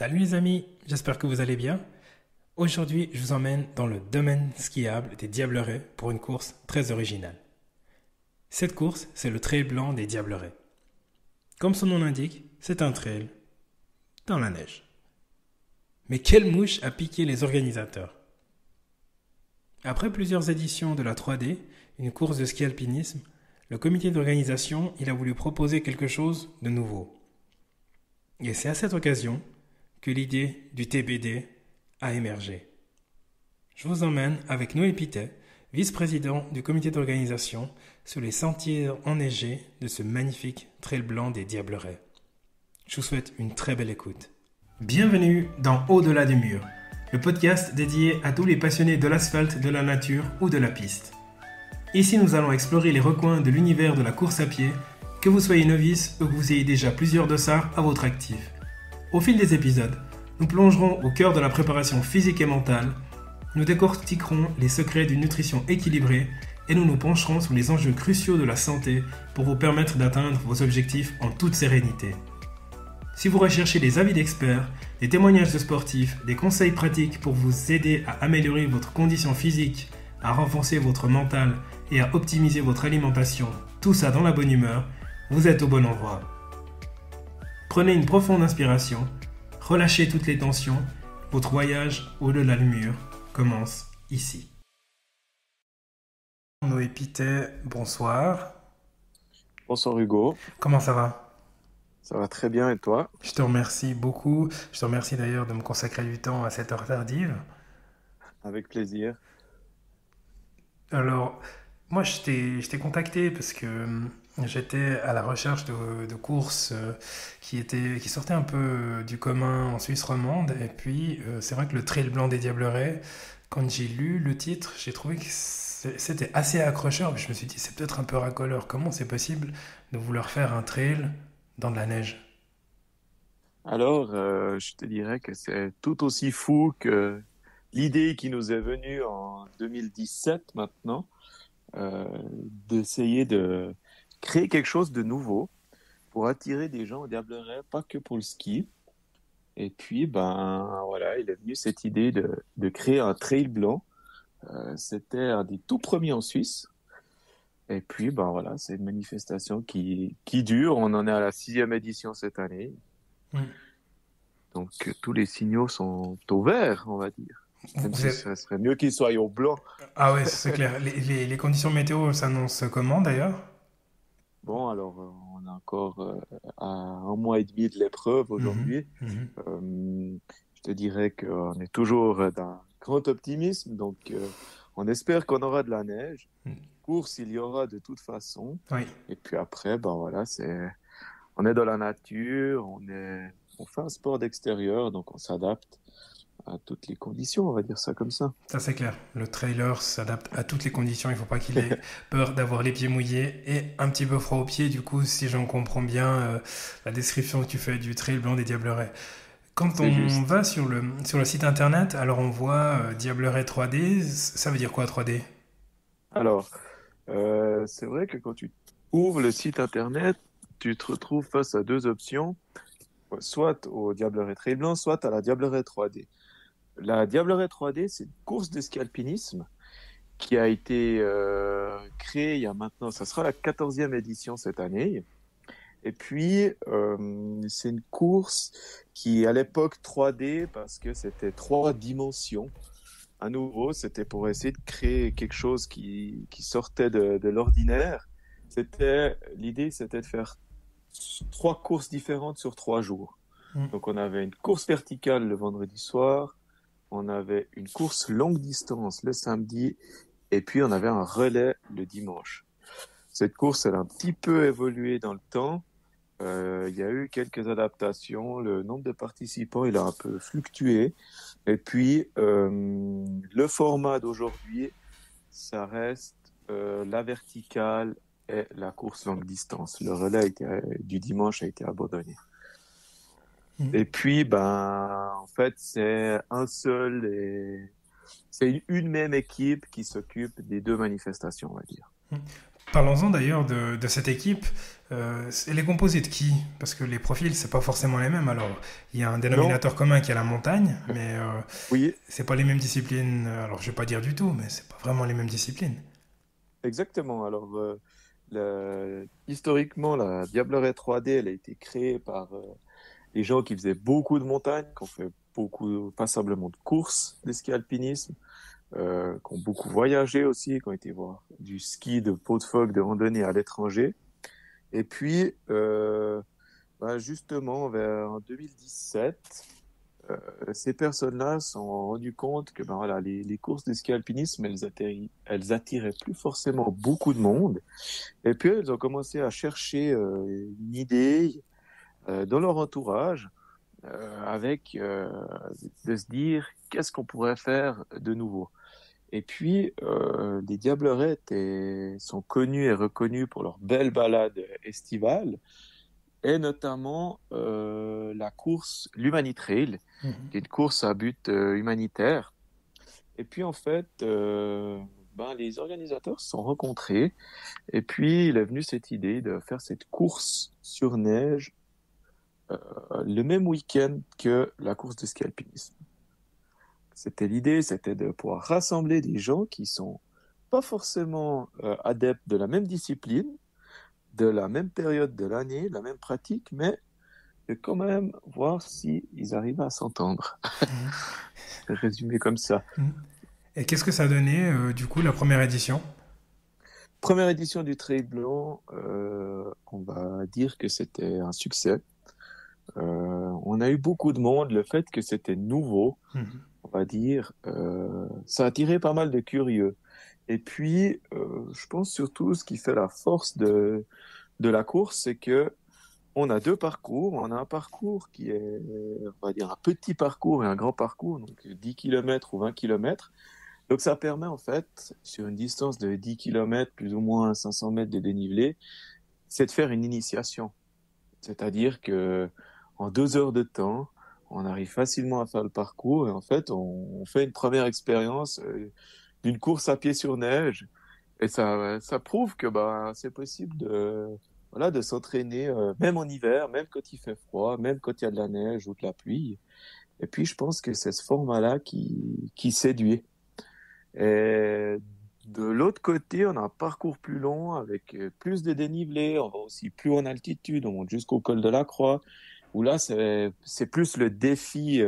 Salut les amis, j'espère que vous allez bien. Aujourd'hui, je vous emmène dans le domaine skiable des Diablerets pour une course très originale. Cette course, c'est le Trail blanc des Diablerets. Comme son nom l'indique, c'est un trail dans la neige. Mais quelle mouche a piqué les organisateurs? Après plusieurs éditions de la 3D, une course de ski alpinisme, le comité d'organisation, il a voulu proposer quelque chose de nouveau. Et c'est à cette occasion que l'idée du TBD a émergé. Je vous emmène avec Noé Pitet, vice-président du comité d'organisation, sur les sentiers enneigés de ce magnifique trail blanc des Diablerets. Je vous souhaite une très belle écoute. Bienvenue dans Au-delà du mur, le podcast dédié à tous les passionnés de l'asphalte, de la nature ou de la piste. Ici, nous allons explorer les recoins de l'univers de la course à pied, que vous soyez novice ou que vous ayez déjà plusieurs dossards à votre actif. Au fil des épisodes, nous plongerons au cœur de la préparation physique et mentale, nous décortiquerons les secrets d'une nutrition équilibrée et nous nous pencherons sur les enjeux cruciaux de la santé pour vous permettre d'atteindre vos objectifs en toute sérénité. Si vous recherchez des avis d'experts, des témoignages de sportifs, des conseils pratiques pour vous aider à améliorer votre condition physique, à renforcer votre mental et à optimiser votre alimentation, tout ça dans la bonne humeur, vous êtes au bon endroit. Prenez une profonde inspiration, relâchez toutes les tensions, votre voyage au-delà du mur commence ici. Noé Pitet, bonsoir. Bonsoir Hugo, Comment ça va? ça va très bien et toi? Je te remercie beaucoup. Je te remercie d'ailleurs de me consacrer du temps à cette heure tardive. Avec plaisir. Alors, moi, je t'ai contacté parce que j'étais à la recherche de courses qui sortaient un peu du commun en Suisse romande. Et puis, c'est vrai que le Trail blanc des Diablerets, quand j'ai lu le titre, j'ai trouvé que c'était assez accrocheur. Puis je me suis dit, c'est peut-être un peu racoleur. Comment c'est possible de vouloir faire un trail dans de la neige? Alors, je te dirais que c'est tout aussi fou que l'idée qui nous est venue en 2017 maintenant, euh, d'essayer de créer quelque chose de nouveau pour attirer des gens au Diableret, pas que pour le ski. Et puis, ben voilà, il est venu cette idée de créer un trail blanc. C'était un des tout premiers en Suisse. Et puis, ben voilà, c'est une manifestation qui dure. On en est à la 6e édition cette année. Hmm. Donc, tous les signaux sont au vert, on va dire. Même Vous si êtes... ça serait mieux qu'ils soient au blanc. Ah ouais, c'est clair. Les conditions météo s'annoncent comment d'ailleurs? Bon, alors, on est encore à un mois et demi de l'épreuve Mhm, aujourd'hui. mhm. Je te dirais qu'on est toujours d'un grand optimisme. Donc, on espère qu'on aura de la neige. Course, il y aura de toute façon. Oui. Et puis après, ben voilà, on est dans la nature, on fait un sport d'extérieur, donc on s'adapte à toutes les conditions, on va dire ça comme ça. Ça c'est clair. Le trailer s'adapte à toutes les conditions. Il ne faut pas qu'il ait peur d'avoir les pieds mouillés et un petit peu froid aux pieds. Du coup, si j'en comprends bien la description que tu fais du trail blanc des Diablerets. Quand C'est on juste. va sur le site internet, alors on voit Diableret 3D. Ça veut dire quoi 3D? Alors, c'est vrai que quand tu ouvres le site internet, tu te retrouves face à deux options, soit au Diableret Trail Blanc, soit à la Diableret 3D. La Diableret 3D, c'est une course de ski alpinisme qui a été créée il y a maintenant, ça sera la 14e édition cette année. Et puis, c'est une course qui, à l'époque, 3D, parce que c'était 3 dimensions. À nouveau, c'était pour essayer de créer quelque chose qui sortait de l'ordinaire. L'idée, c'était de faire 3 courses différentes sur 3 jours. Hmm. Donc, on avait une course verticale le vendredi soir, on avait une course longue distance le samedi, et puis on avait un relais le dimanche. Cette course, elle a un petit peu évolué dans le temps. Il y a eu quelques adaptations. Le nombre de participants, il a un peu fluctué. Et puis, le format d'aujourd'hui, ça reste la verticale et la course longue distance. Le du dimanche a été abandonné. Hmm. Et puis, ben, en fait, c'est une même équipe qui s'occupe des deux manifestations, on va dire. Parlons-en d'ailleurs de cette équipe. Elle est composée de qui? Parce que les profils, c'est pas forcément les mêmes. Alors, il y a un Non, dénominateur commun qui est la montagne, mais oui, c'est pas les mêmes disciplines. Alors, je vais pas dire du tout, mais c'est pas vraiment les mêmes disciplines. exactement. Alors, historiquement, la Diableraie 3D, elle a été créée par les gens qui faisaient beaucoup de montagnes, qui ont fait beaucoup, passablement de courses de ski alpinisme, qui ont beaucoup voyagé aussi, qui ont été voir du ski de peau de phoque, de randonnée à l'étranger. Et puis, ben justement, vers 2017, ces personnes-là se sont rendues compte que ben voilà, les courses de ski alpinisme, elles attiraient plus forcément beaucoup de monde. Et puis, elles ont commencé à chercher une idée dans leur entourage avec de se dire qu'est-ce qu'on pourrait faire de nouveau. Et puis, les Diablerets sont connus et reconnus pour leurs belles balades estivales, et notamment la course, l'Humanitrail, Mhm. qui est une course à but humanitaire. Et puis, en fait, ben, les organisateurs se sont rencontrés, et puis il est venu cette idée de faire cette course sur neige le même week-end que la course de ski alpinisme. C'était l'idée, c'était de pouvoir rassembler des gens qui sont pas forcément adeptes de la même discipline, de la même période de l'année, de la même pratique, mais de quand même voir si ils arrivent à s'entendre. Mhm. Résumé comme ça. Mhm. Et qu'est-ce que ça a donné, du coup, la première édition? Première édition du Trail Blanc, on va dire que c'était un succès. On a eu beaucoup de monde. Le fait que c'était nouveau, Mhm. on va dire, ça a attiré pas mal de curieux. Et puis, je pense surtout ce qui fait la force de la course, c'est que on a deux parcours. On a un parcours qui est, on va dire, un petit parcours et un grand parcours, donc 10 km ou 20 km. Donc ça permet en fait, sur une distance de 10 km, plus ou moins 500 mètres de dénivelé, c'est de faire une initiation. C'est-à-dire que en 2 heures de temps, on arrive facilement à faire le parcours et en fait, on fait une première expérience d'une course à pied sur neige. Et ça prouve que bah, c'est possible voilà, de s'entraîner, même en hiver, même quand il fait froid, même quand il y a de la neige ou de la pluie. Et puis, je pense que c'est ce format-là qui séduit. Et de l'autre côté, on a un parcours plus long avec plus de dénivelé. On va aussi plus en altitude. On monte jusqu'au col de la Croix, où là, c'est plus le défi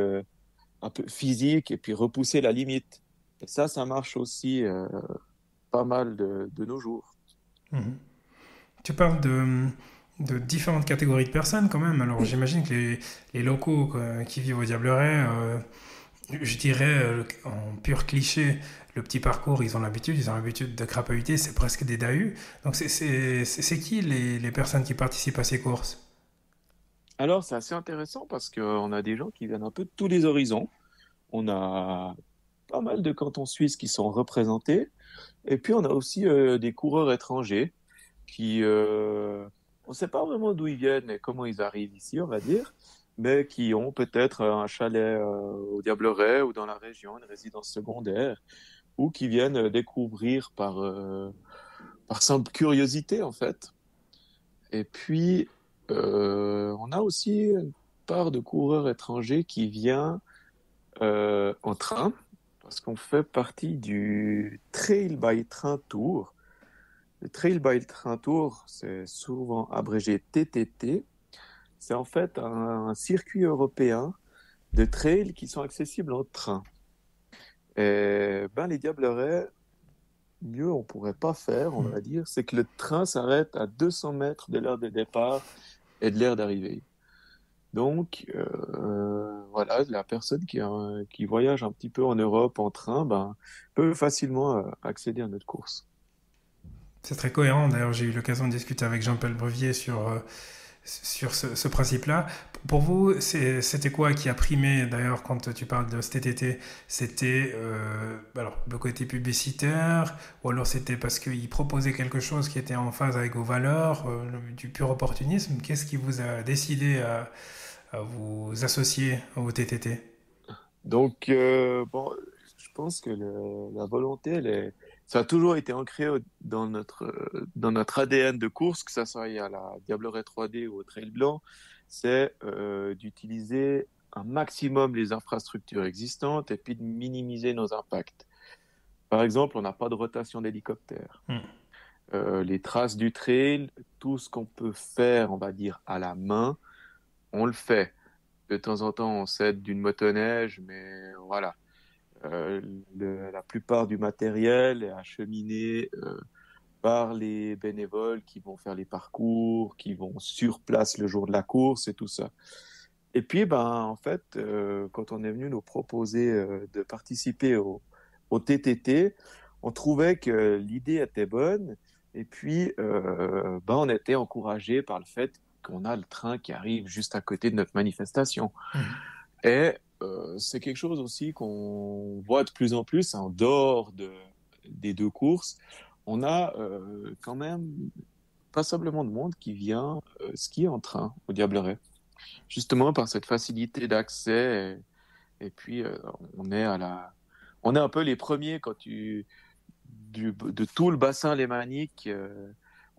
un peu physique et puis repousser la limite. Et ça marche aussi pas mal de nos jours. Mhm. Tu parles de différentes catégories de personnes quand même. Alors j'imagine que les locaux qui vivent au Diableret, je dirais en pur cliché, le petit parcours, ils ont l'habitude de crapahuter, c'est presque des dahus. Donc c'est qui les personnes qui participent à ces courses? Alors, c'est assez intéressant parce qu'on a des gens qui viennent un peu de tous les horizons. On a pas mal de cantons suisses qui sont représentés. Et puis, on a aussi des coureurs étrangers qui, on ne sait pas vraiment d'où ils viennent et comment ils arrivent ici, on va dire, mais qui ont peut-être un chalet au Diableret ou dans la région, une résidence secondaire, ou qui viennent découvrir par simple curiosité, en fait. Et puis, on a aussi une part de coureurs étrangers qui vient en train, parce qu'on fait partie du Trail by Train Tour. Le Trail by Train Tour, c'est souvent abrégé TTT. C'est en fait un circuit européen de trails qui sont accessibles en train. Et ben, les Diablerets, mieux on pourrait pas faire, on va dire, c'est que le train s'arrête à 200 mètres de l'heure de départ et de l'heure d'arrivée. Donc, voilà, la personne qui voyage un petit peu en Europe en train, ben, peut facilement accéder à notre course. C'est très cohérent. D'ailleurs, j'ai eu l'occasion de discuter avec Jean-Paul Brevier sur ce principe-là. Pour vous, c'était quoi qui a primé d'ailleurs quand tu parles de cet TTT? C'était alors le côté publicitaire ou alors c'était parce qu'il proposait quelque chose qui était en phase avec vos valeurs, du pur opportunisme? Qu'est-ce qui vous a décidé à vous associer au TTT? Donc, bon, je pense que la volonté, Ça a toujours été ancré dans notre ADN de course, que ça soit à la Diableraie 3D ou au Trail Blanc, c'est d'utiliser un maximum les infrastructures existantes et puis de minimiser nos impacts. Par exemple, on n'a pas de rotation d'hélicoptère. Hmm. Les traces du trail, tout ce qu'on peut faire, on va dire, à la main, on le fait. De temps en temps, on s'aide d'une motoneige, mais voilà. Euh, la plupart du matériel est acheminé par les bénévoles qui vont faire les parcours, qui vont sur place le jour de la course et tout ça. Et puis, ben, en fait, quand on est venu nous proposer de participer au TTT, on trouvait que l'idée était bonne. Et puis, ben, on était encouragé par le fait qu'on a le train qui arrive juste à côté de notre manifestation. Hmm. Et c'est quelque chose aussi qu'on voit de plus en plus en dehors des deux courses. On a quand même passablement de monde qui vient skier en train au Diableret, justement par cette facilité d'accès. Et puis, on est un peu les premiers de tout le bassin lémanique.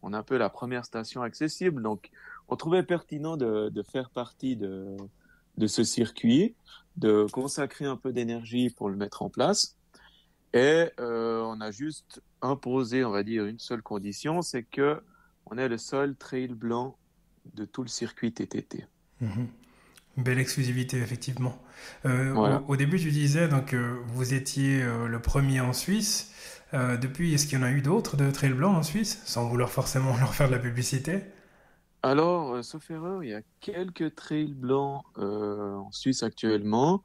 On est un peu la première station accessible. Donc, on trouvait pertinent de faire partie de ce circuit, de consacrer un peu d'énergie pour le mettre en place. Et on a juste imposé, on va dire, une seule condition, c'est que on est le seul trail blanc de tout le circuit TTT. Mhm. Belle exclusivité, effectivement. Voilà. Au début, tu disais donc vous étiez le premier en Suisse. Depuis, est-ce qu'il y en a eu d'autres de trail blanc en Suisse, sans vouloir forcément leur faire de la publicité? Alors, sauf erreur, il y a quelques trails blancs en Suisse actuellement.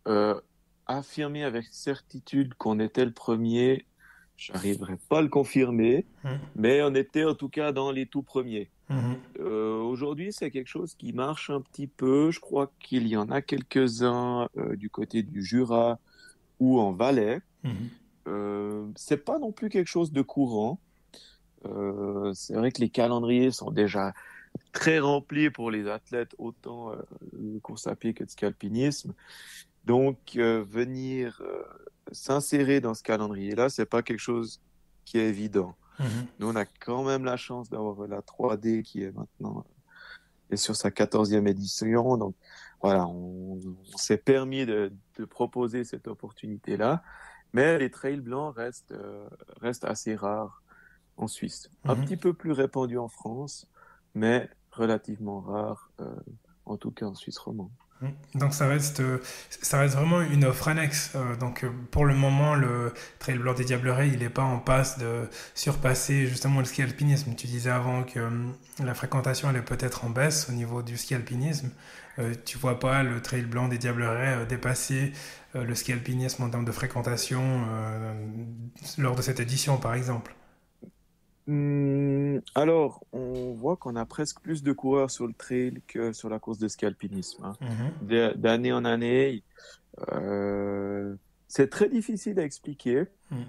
Euh, Affirmer avec certitude qu'on était le premier, j'arriverai pas à le confirmer, Mhm. mais on était en tout cas dans les tout premiers. Mhm. Aujourd'hui, c'est quelque chose qui marche un petit peu. Je crois qu'il y en a quelques-uns du côté du Jura ou en Valais. Mhm. C'est pas non plus quelque chose de courant. C'est vrai que les calendriers sont déjà très remplis pour les athlètes, autant de course à pied que de ski alpinisme. Donc, venir s'insérer dans ce calendrier-là, c'est pas quelque chose qui est évident. Mhm. Nous, on a quand même la chance d'avoir la 3D qui est maintenant est sur sa 14e édition. Donc, voilà, on s'est permis de proposer cette opportunité-là. Mais les trails blancs restent assez rares en Suisse. Un Mhm. petit peu plus répandus en France, mais relativement rares, en tout cas en Suisse romande. Donc ça reste vraiment une offre annexe. Donc pour le moment, le Trail Blanc des Diablerets, il n'est pas en passe de surpasser justement le ski alpinisme. Tu disais avant que la fréquentation elle est peut-être en baisse au niveau du ski alpinisme. Tu vois pas le Trail Blanc des Diablerets dépasser le ski alpinisme en termes de fréquentation lors de cette édition, par exemple. Alors, on voit qu'on a presque plus de coureurs sur le trail que sur la course de ski alpinisme, hein. Mhm. D'année en année, euh, c'est très difficile à expliquer, Mhm.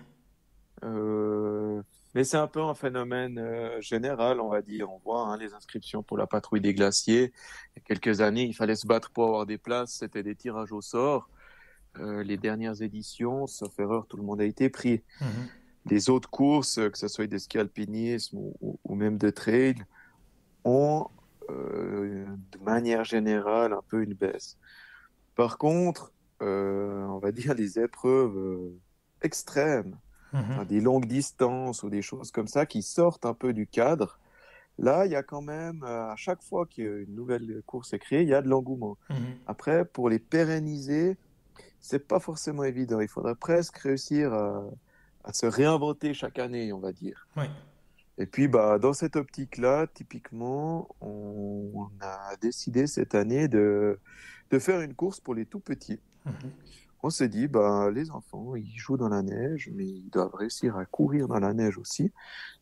euh, mais c'est un peu un phénomène général, on va dire. On voit hein, les inscriptions pour la patrouille des glaciers. Il y a quelques années, il fallait se battre pour avoir des places, c'était des tirages au sort. Les dernières éditions, sauf erreur, tout le monde a été pris. Mhm. Les autres courses, que ce soit de ski alpinisme ou même de trail, ont de manière générale un peu une baisse. Par contre, on va dire les épreuves extrêmes, Mhm. enfin, des longues distances ou des choses comme ça qui sortent un peu du cadre, là, il y a quand même, à chaque fois qu'une nouvelle course est créée, il y a de l'engouement. Mhm. Après, pour les pérenniser, c'est pas forcément évident. Il faudrait presque réussir à se réinventer chaque année, on va dire. Ouais. Et puis, bah, dans cette optique-là, typiquement, on a décidé cette année de faire une course pour les tout petits. Mhm. On s'est dit, bah, les enfants, ils jouent dans la neige, mais ils doivent réussir à courir dans la neige aussi.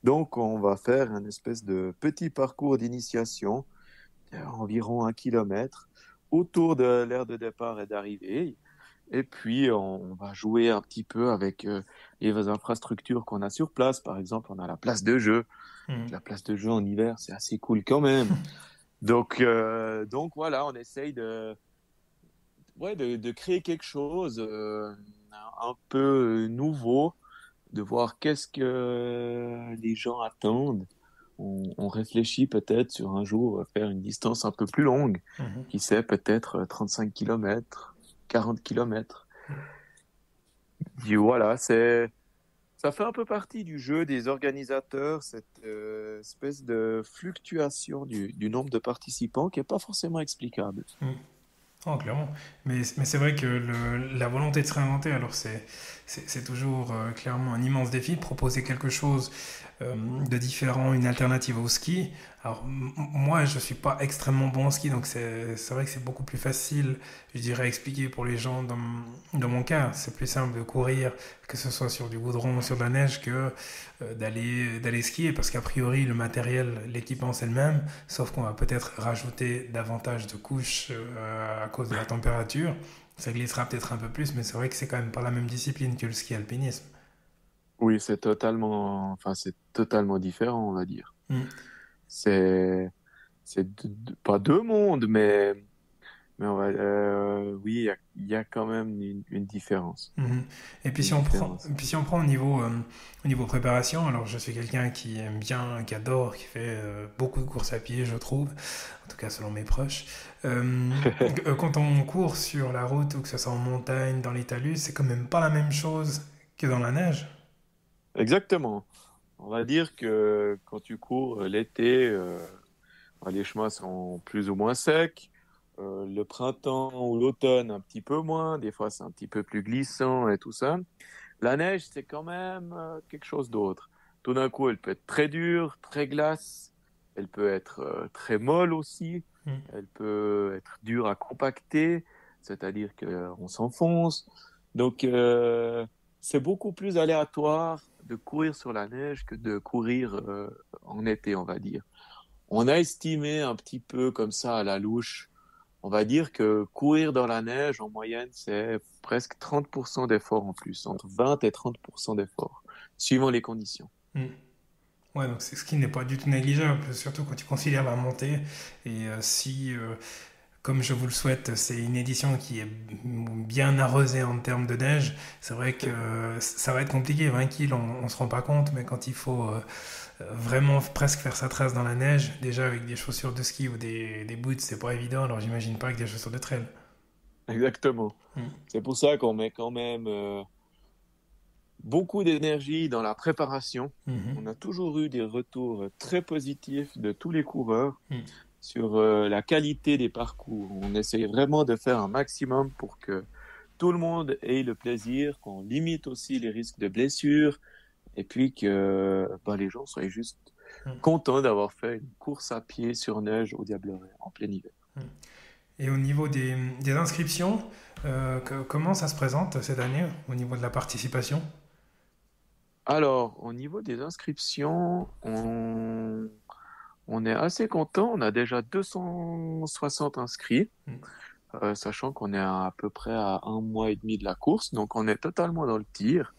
Donc, on va faire un espèce de petit parcours d'initiation, environ 1 kilomètre, autour de l'aire de départ et d'arrivée. Et puis, on va jouer un petit peu avec les infrastructures qu'on a sur place. Par exemple, on a la place de jeu. Mhm. La place de jeu en hiver, c'est assez cool quand même. Donc voilà, on essaye ouais, de créer quelque chose un peu nouveau, de voir qu'est-ce que les gens attendent. On réfléchit peut-être sur un jour faire une distance un peu plus longue, Mhm. qui sait, peut-être 35 kilomètres, 40 kilomètres. Et voilà, ça fait un peu partie du jeu des organisateurs, cette espèce de fluctuation du nombre de participants qui n'est pas forcément explicable. Mhm. Oh, clairement. Mais c'est vrai que la volonté de se réinventer, alors c'est toujours clairement un immense défi de proposer quelque chose de différent, une alternative au ski. Alors moi, je suis pas extrêmement bon au ski, donc c'est vrai que c'est beaucoup plus facile, je dirais, à expliquer pour les gens dans mon cas. C'est plus simple de courir, que ce soit sur du goudron ou sur de la neige, que d'aller skier, parce qu'a priori, le matériel, l'équipement, c'est le même, sauf qu'on va peut-être rajouter davantage de couches à cause de la température. Ça glissera peut-être un peu plus, mais c'est vrai que c'est quand même pas la même discipline que le ski alpinisme. Oui, c'est totalement différent, on va dire. Mm. C'est, c'est pas deux mondes, mais oui, il y a quand même une différence. Mhm. Et puis Une différence. puis si on prend au niveau préparation, alors je suis quelqu'un qui aime bien, qui adore, qui fait beaucoup de courses à pied, je trouve, en tout cas selon mes proches. Quand on court sur la route ou que ce soit en montagne, dans les talus, c'est quand même pas la même chose que dans la neige. Exactement. On va dire que quand tu cours l'été, les chemins sont plus ou moins secs. Le printemps ou l'automne, un petit peu moins. Des fois, c'est un petit peu plus glissant et tout ça. La neige, c'est quand même quelque chose d'autre. Tout d'un coup, elle peut être très dure, très glace. Elle peut être très molle aussi. Mm. Elle peut être dure à compacter, c'est-à-dire qu'on s'enfonce. Donc, c'est beaucoup plus aléatoire de courir sur la neige que de courir en été, on va dire. On a estimé un petit peu comme ça à la louche. On va dire que courir dans la neige, en moyenne, c'est presque 30% d'effort en plus, entre 20 et 30% d'effort, suivant les conditions. Mm. Ouais, donc c'est ce qui n'est pas du tout négligeable, surtout quand tu considères la montée. Et si, comme je vous le souhaite, c'est une édition qui est bien arrosée en termes de neige, c'est vrai que ça va être compliqué. 20 kills, on se rend pas compte, mais quand il faut vraiment presque faire sa trace dans la neige, déjà avec des chaussures de ski ou des boots, c'est pas évident, alors j'imagine pas avec des chaussures de trail. Exactement. Mm. C'est pour ça qu'on met quand même beaucoup d'énergie dans la préparation. Mhm. On a toujours eu des retours très positifs de tous les coureurs Mm. sur la qualité des parcours. On essaye vraiment de faire un maximum pour que tout le monde ait le plaisir, qu'on limite aussi les risques de blessures et puis que les gens soient juste Mm. contents d'avoir fait une course à pied sur neige au Diableret en plein hiver. Mm. Et au niveau des inscriptions, comment ça se présente cette année au niveau de la participation? Alors, au niveau des inscriptions, on est assez content. On a déjà 260 inscrits, Mm. sachant qu'on est à peu près à un mois et demi de la course. Donc, on est totalement dans le tir.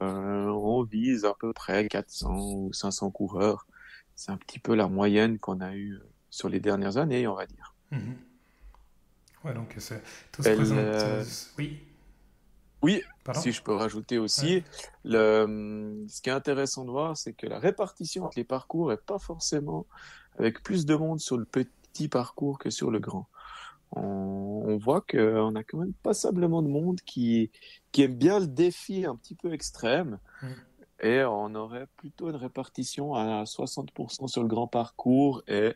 On vise à peu près 400 ou 500 coureurs. C'est un petit peu la moyenne qu'on a eue sur les dernières années, on va dire. Mhm. Ouais, donc tout se Elle, présente. Oui, Oui, pardon? si je peux rajouter Ouais. aussi, ce qui est intéressant de voir, c'est que la répartition entre les parcours est pas forcément avec plus de monde sur le petit parcours que sur le grand. On voit qu'on a quand même passablement de monde qui aime bien le défi un petit peu extrême Mm. et on aurait plutôt une répartition à 60% sur le grand parcours et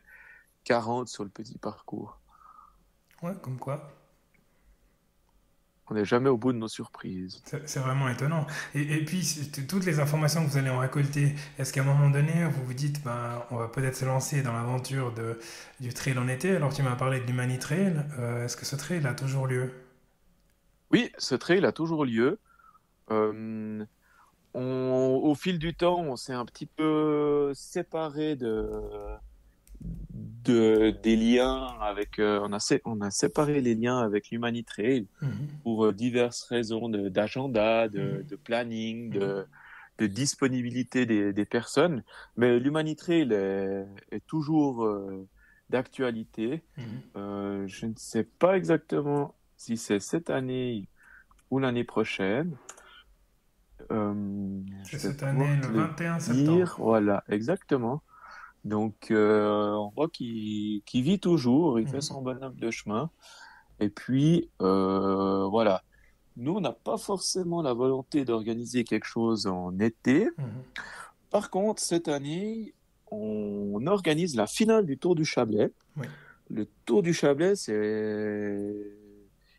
40 sur le petit parcours. Ouais, comme quoi. On n'est jamais au bout de nos surprises. C'est vraiment étonnant. Et puis, toutes les informations que vous allez en récolter, est-ce qu'à un moment donné, vous vous dites, ben, on va peut-être se lancer dans l'aventure du trail en été? Alors, tu m'as parlé de l'Humani Trail. Est-ce que ce trail a toujours lieu? Oui, ce trail a toujours lieu. Euh, au fil du temps, on s'est un petit peu séparé des liens avec. On a séparé les liens avec l'Humanitrail Mhm. pour diverses raisons d'agenda, Mhm. de planning, Mhm. de disponibilité des personnes. Mais l'Humanitrail est toujours d'actualité. Mhm. Je ne sais pas exactement si c'est cette année ou l'année prochaine. C'est Je vais cette année, pouvoir le te le 21 dire. septembre. Voilà, exactement. Donc, on voit qu'il vit toujours, il fait Mhm, son bonhomme de chemin. Et puis, voilà. Nous, on n'a pas forcément la volonté d'organiser quelque chose en été. mhm. Par contre, cette année, on organise la finale du Tour du Chablais. Oui. Le Tour du Chablais,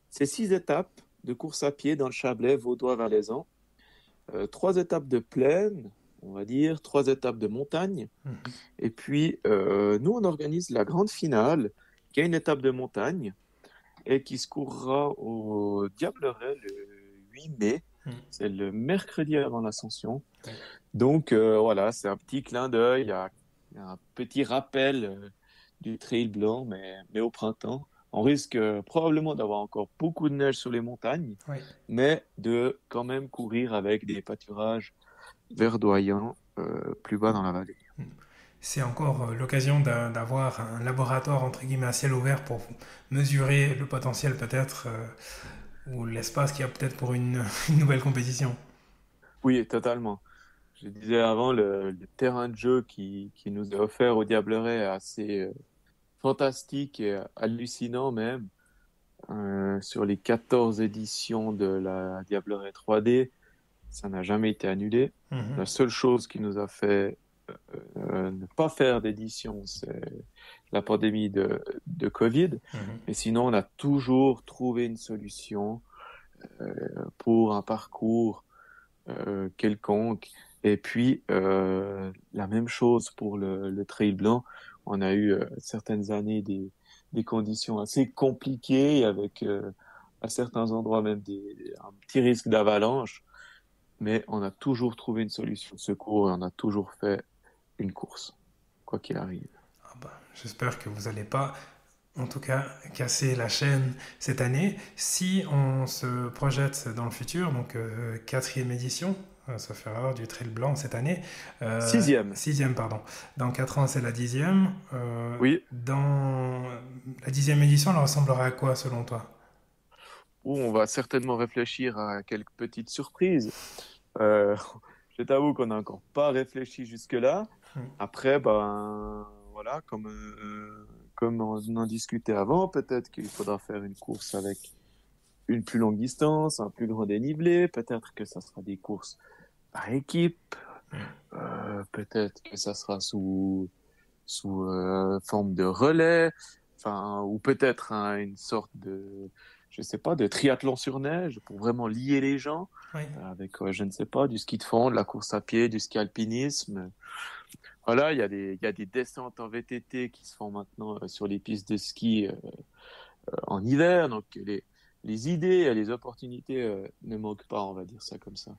c'est 6 étapes de course à pied dans le Chablais, Vaudois-Valaisan. 3 étapes de plaine, on va dire, 3 étapes de montagne. Mhm. Et puis, nous, on organise la grande finale, qui est une étape de montagne et qui se courra au Diableret le 8 mai. Mhm. C'est le mercredi avant l'Ascension. Oui. Donc, voilà, c'est un petit clin d'œil, il y a un petit rappel du Trail Blanc, mais au printemps. On risque probablement d'avoir encore beaucoup de neige sur les montagnes, Oui. mais de quand même courir avec des pâturages verdoyants plus bas dans la vallée. C'est encore l'occasion d'avoir un laboratoire entre guillemets à ciel ouvert pour mesurer le potentiel peut-être ou l'espace qu'il y a peut-être pour une nouvelle compétition. Oui, totalement. Je disais avant, le terrain de jeu qui nous est offert au Diableret est assez fantastique et hallucinant même. Sur les 14 éditions de la Diableret 3D, ça n'a jamais été annulé. Mhm, La seule chose qui nous a fait ne pas faire d'édition, c'est la pandémie de Covid. mhm. Mais sinon, on a toujours trouvé une solution pour un parcours quelconque. Et puis, la même chose pour le Trail Blanc. On a eu certaines années des conditions assez compliquées avec à certains endroits même un petit risque d'avalanche. Mais on a toujours trouvé une solution de secours et on a toujours fait une course, quoi qu'il arrive. Ah bah, j'espère que vous n'allez pas, en tout cas, casser la chaîne cette année. Si on se projette dans le futur, donc quatrième édition, ça fait rare du Trail Blanc cette année, Sixième, sixième pardon. Dans 4 ans c'est la dixième. oui, Dans la dixième édition, elle ressemblera à quoi selon toi? où on va certainement réfléchir à quelques petites surprises. Euh, je t'avoue qu'on n'a encore pas réfléchi jusque-là. Hmm. Après, ben voilà, comme on en discutait avant, peut-être qu'il faudra faire une course avec une plus longue distance, un plus grand dénivelé. Peut-être que ça sera des courses par équipe. Hmm. Peut-être que ça sera sous forme de relais. Enfin, ou peut-être hein, une sorte de, je sais pas, de triathlon sur neige pour vraiment lier les gens Oui. avec, je ne sais pas, du ski de fond, de la course à pied, du ski alpinisme. Voilà, il y a des descentes en VTT qui se font maintenant sur les pistes de ski en hiver. Donc, les idées et les opportunités ne manquent pas, on va dire ça comme ça.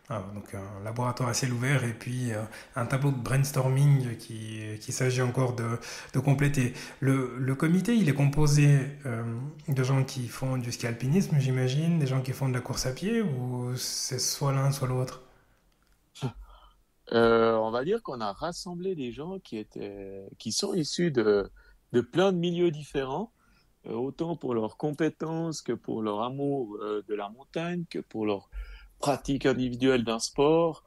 Ah, donc un laboratoire à ciel ouvert et puis un tableau de brainstorming qui s'agit encore de compléter. Le comité, il est composé de gens qui font du ski alpinisme, j'imagine, des gens qui font de la course à pied, ou c'est soit l'un, soit l'autre? On va dire qu'on a rassemblé des gens qui sont issus de plein de milieux différents, autant pour leurs compétences que pour leur amour de la montagne, que pour leur pratique individuelle d'un sport.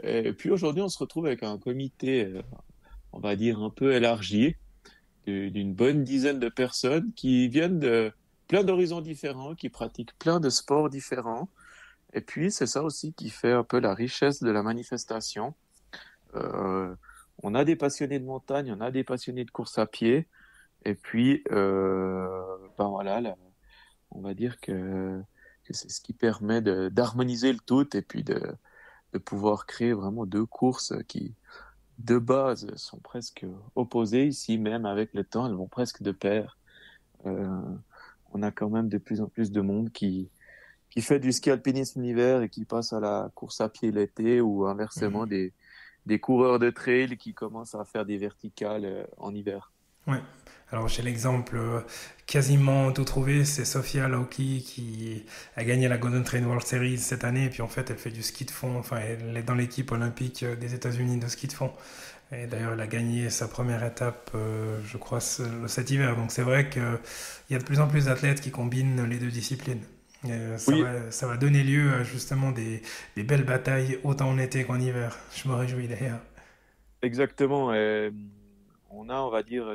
Et puis aujourd'hui, on se retrouve avec un comité, on va dire, un peu élargi, d'une bonne dizaine de personnes qui viennent de plein d'horizons différents, qui pratiquent plein de sports différents. Et puis, c'est ça aussi qui fait un peu la richesse de la manifestation. Euh, on a des passionnés de montagne, on a des passionnés de course à pied. Et puis, ben voilà, on va dire que c'est ce qui permet d'harmoniser le tout et puis de pouvoir créer vraiment 2 courses qui, de base, sont presque opposées. Ici, même avec le temps, elles vont presque de pair. Euh, on a quand même de plus en plus de monde qui fait du ski alpinisme l'hiver et qui passe à la course à pied l'été ou inversement Mhm. des coureurs de trail qui commencent à faire des verticales en hiver. Ouais. Alors j'ai l'exemple quasiment tout trouvé, c'est Sophia Lauki qui a gagné la Golden Train World Series cette année et puis en fait elle fait du ski de fond, enfin elle est dans l'équipe olympique des États-Unis de ski de fond. Et d'ailleurs elle a gagné sa première étape, je crois, cet hiver. Donc c'est vrai qu'il y a de plus en plus d'athlètes qui combinent les deux disciplines. Oui, Ça va donner lieu à justement des belles batailles, autant en été qu'en hiver. Je me réjouis d'ailleurs. exactement. Et, on a, on va dire,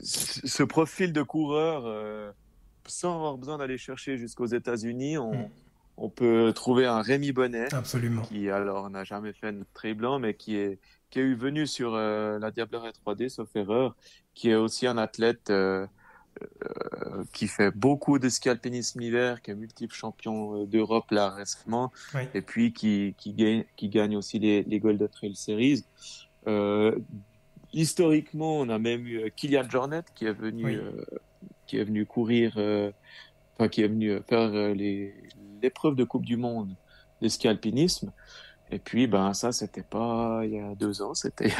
ce profil de coureur, sans avoir besoin d'aller chercher jusqu'aux États-Unis, Mm, on peut trouver un Rémi Bonnet, absolument. qui alors n'a jamais fait un trail blanc, mais qui est eu venu sur la Diableraie 3D, sauf erreur, qui est aussi un athlète qui fait beaucoup de ski alpinisme hiver, qui est multiple champion d'Europe là récemment, Oui, et puis qui gagne aussi les Golden Trail Series. Euh, Historiquement, on a même eu Kilian Jornet oui. qui est venu courir, enfin qui est venu faire l'épreuve de Coupe du Monde de ski alpinisme. Et puis, ben ça, c'était pas il y a 2 ans, c'était il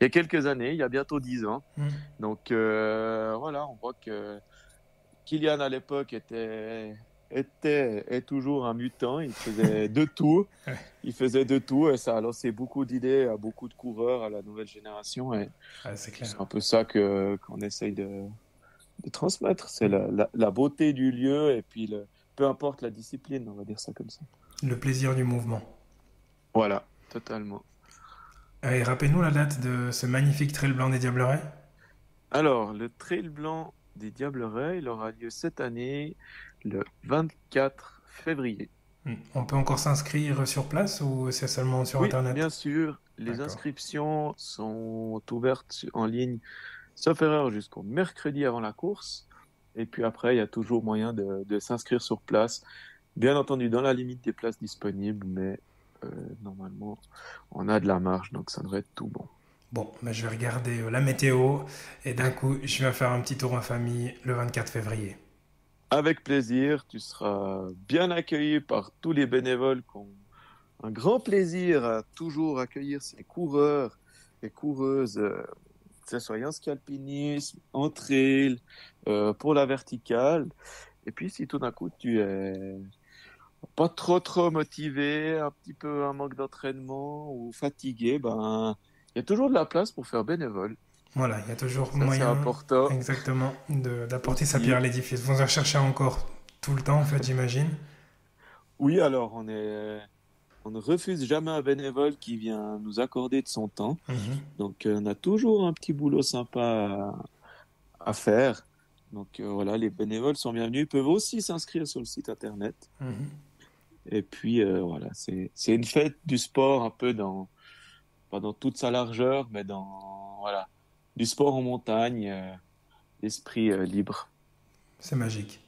y a quelques années, il y a bientôt 10 ans. Mm. Donc voilà, on voit que Kylian à l'époque est toujours un mutant. Il faisait de tout. Il faisait de tout et ça a lancé beaucoup d'idées à beaucoup de coureurs, à la nouvelle génération. Et Ouais, c'est clair. c'est un peu ça qu'on essaye de transmettre. C'est Mm. la beauté du lieu et puis peu importe la discipline, on va dire ça comme ça. Le plaisir du mouvement. Voilà, totalement. Et rappelez-nous la date de ce magnifique trail blanc des Diablerets. Alors, le Trail blanc des Diablerets, il aura lieu cette année, le 24 février. Mm. On peut encore s'inscrire sur place ou c'est seulement sur Oui, Internet? bien sûr, les D'accord. inscriptions sont ouvertes en ligne, sauf erreur, jusqu'au mercredi avant la course. Et puis après, il y a toujours moyen de s'inscrire sur place, bien entendu dans la limite des places disponibles, mais normalement, on a de la marge, donc ça devrait être tout bon. Bon, ben, je vais regarder la météo et d'un coup, je vais faire un petit tour en famille le 24 février. Avec plaisir, tu seras bien accueilli par tous les bénévoles qui ont un grand plaisir à toujours accueillir ces coureurs et coureuses, que ce soit en ski alpinisme, en trail, pour la verticale. Et puis, si tout d'un coup, tu es pas trop motivé, un petit peu un manque d'entraînement ou fatigué, ben, il y a toujours de la place pour faire bénévole. Voilà, il y a toujours Ça, c'est moyen, important exactement, d'apporter sa pierre aussi. à l'édifice. Vous en cherchez encore tout le temps, en fait, j'imagine. Oui, alors, on ne refuse jamais un bénévole qui vient nous accorder de son temps. Mhm, Donc, on a toujours un petit boulot sympa à faire. Donc, voilà, les bénévoles sont bienvenus. Ils peuvent aussi s'inscrire sur le site internet. mhm. Et puis, voilà, c'est une fête du sport un peu pas dans toute sa largeur, mais voilà, du sport en montagne, l'esprit libre. C'est magique.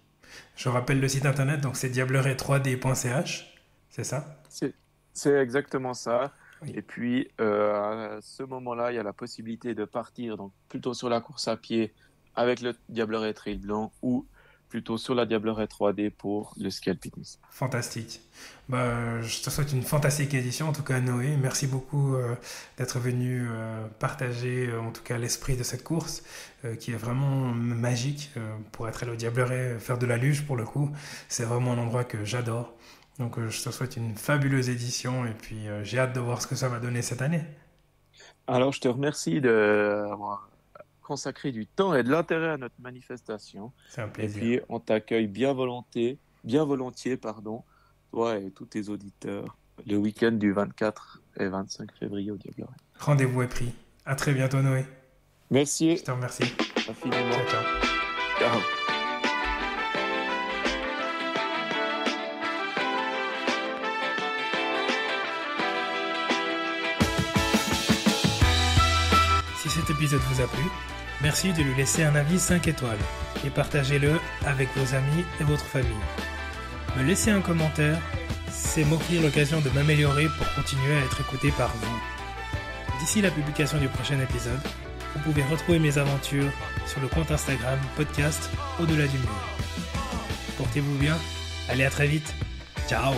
Je rappelle le site internet, donc c'est diableret3d.ch, c'est ça? C'est, c'est exactement ça. Oui. Et puis, à ce moment-là, il y a la possibilité de partir donc plutôt sur la course à pied avec le Diableret Trail Blanc ou plutôt sur la Diableret 3D pour le ski alpinisme. Fantastique. Bah, je te souhaite une fantastique édition, en tout cas Noé. Merci beaucoup d'être venu partager en tout cas l'esprit de cette course qui est vraiment magique pour être allé au Diableret, faire de la luge pour le coup. C'est vraiment un endroit que j'adore. Donc je te souhaite une fabuleuse édition et puis j'ai hâte de voir ce que ça va donner cette année. Alors, je te remercie d'avoir consacré du temps et de l'intérêt à notre manifestation. C'est un Et plaisir. puis, on t'accueille bien volontiers, pardon, toi et tous tes auditeurs, le week-end du 24 et 25 février au Diableret. Rendez-vous est pris. À très bientôt Noé. Je Merci te remercie. infiniment. Ciao, ciao. Ciao. Si cet épisode vous a plu, merci de lui laisser un avis 5 étoiles et partagez-le avec vos amis et votre famille. Me laisser un commentaire, c'est m'offrir l'occasion de m'améliorer pour continuer à être écouté par vous. D'ici la publication du prochain épisode, vous pouvez retrouver mes aventures sur le compte Instagram podcast Au-delà du mur. Portez-vous bien, allez à très vite, ciao.